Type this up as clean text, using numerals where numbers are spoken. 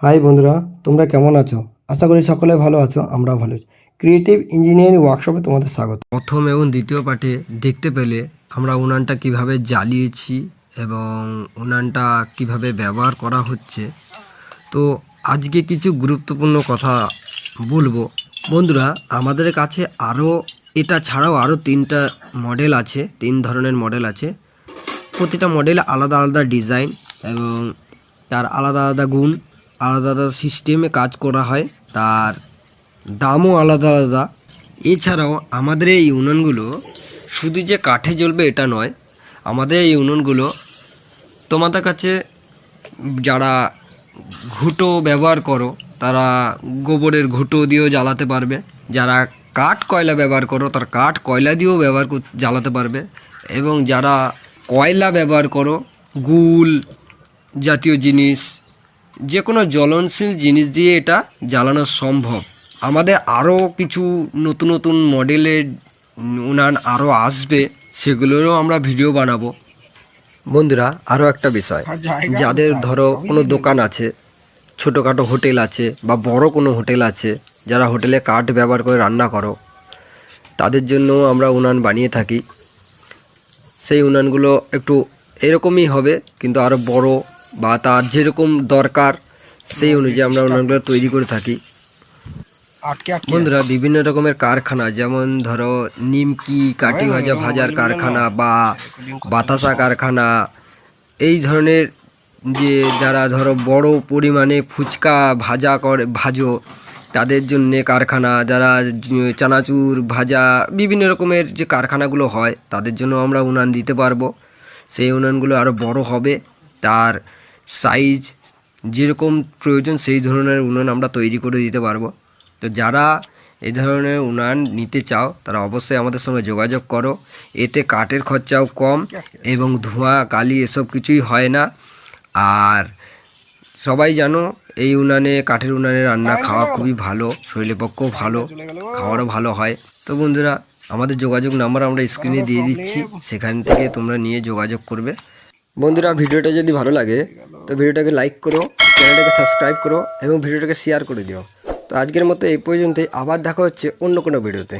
High বন্ধুরা, তোমরা কেমন আছো? আশা করি সকলে ভালো আছো। আমরা ভালো আছি। ক্রিয়েটিভ ইঞ্জিনিয়ারিং ওয়ার্কশপে তোমাদের স্বাগত। প্রথম এবং দ্বিতীয় পার্টে দেখতে পেলে আমরা উনানটা কিভাবে জ্বালিয়েছি এবং উনানটা কিভাবে ব্যবহার করা হচ্ছে। তো আজকে কিছু গুরুত্বপূর্ণ কথা বলবো। বন্ধুরা, আমাদের কাছে আরও এটা ছাড়াও আরও 3টা মডেল আছে, 3 ধরনের মডেল আছে। প্রতিটা মডেল আলাদা আলাদা ডিজাইন এবং তার আলাদা আলাদা গুণ, আলাদা আলাদা সিস্টেমে কাজ করা হয়, তার দামও আলাদা আলাদা। এছাড়াও আমাদের এই উনুনগুলো শুধু যে কাঠে জ্বলবে এটা নয়, আমাদের এই উনুনগুলো তোমাদের কাছে যারা ঘুঁটো ব্যবহার করো তারা গোবরের ঘুঁটো দিয়েও জ্বালাতে পারবে, যারা কাঠ কয়লা ব্যবহার করো তার কাঠ কয়লা দিয়েও জ্বালাতে পারবে, এবং যারা কয়লা ব্যবহার করো গুল জাতীয় জিনিস, যে কোনো জ্বলনশীল জিনিস দিয়ে এটা জ্বালানো সম্ভব। আমাদের আরও কিছু নতুন নতুন মডেলের উনান আরও আসবে, সেগুলোরও আমরা ভিডিও বানাবো। বন্ধুরা, আরও একটা বিষয়, যাদের ধরো কোনো দোকান আছে, ছোটোখাটো হোটেল আছে বা বড় কোনো হোটেল আছে, যারা হোটেলে কাঠ ব্যবহার করে রান্না করো, তাদের জন্য আমরা উনান বানিয়ে থাকি। সেই উনানগুলো একটু এরকমই হবে, কিন্তু আরও বড় বা তার যেরকম দরকার সেই অনুযায়ী আমরা উনানগুলো তৈরি করে থাকি। বন্ধুরা, বিভিন্ন রকমের কারখানা, যেমন ধরো নিমকি কাঠি ভাজার কারখানা বা বাতাসা কারখানা, এই ধরনের যে যারা ধরো বড় পরিমাণে ফুচকা ভাজো তাদের জন্যে কারখানা, যারা চানাচুর ভাজা বিভিন্ন রকমের যে কারখানাগুলো হয় তাদের জন্য আমরা উনান দিতে পারবো। সেই উনানগুলো আরও বড় হবে, তার সাইজ যেরকম প্রয়োজন সেই ধরনের উনান আমরা তৈরি করে দিতে পারবো। তো যারা এই ধরনের উনান নিতে চাও তারা অবশ্যই আমাদের সঙ্গে যোগাযোগ করো। এতে কাঠের খরচাও কম এবং ধোঁয়া কালি এসব কিছুই হয় না। আর সবাই জানো এই উনানে, কাঠের উনানে রান্না খাওয়া খুবই ভালো, শরীরের পক্ষেও ভালো, খাওয়ারও ভালো হয়। তো বন্ধুরা, আমাদের যোগাযোগ নাম্বার আমরা স্ক্রিনে দিয়ে দিচ্ছি, সেখান থেকে তোমরা নিয়ে যোগাযোগ করবে। বন্ধুরা, ভিডিওটা যদি ভালো লাগে তো ভিডিওটাকে লাইক করো, চ্যানেলটাকে সাবস্ক্রাইব করো এবং ভিডিওটাকে শেয়ার করে দিও। তো আজকের মতো এই পর্যন্তই, আবার দেখা হচ্ছে অন্য কোনো ভিডিওতে।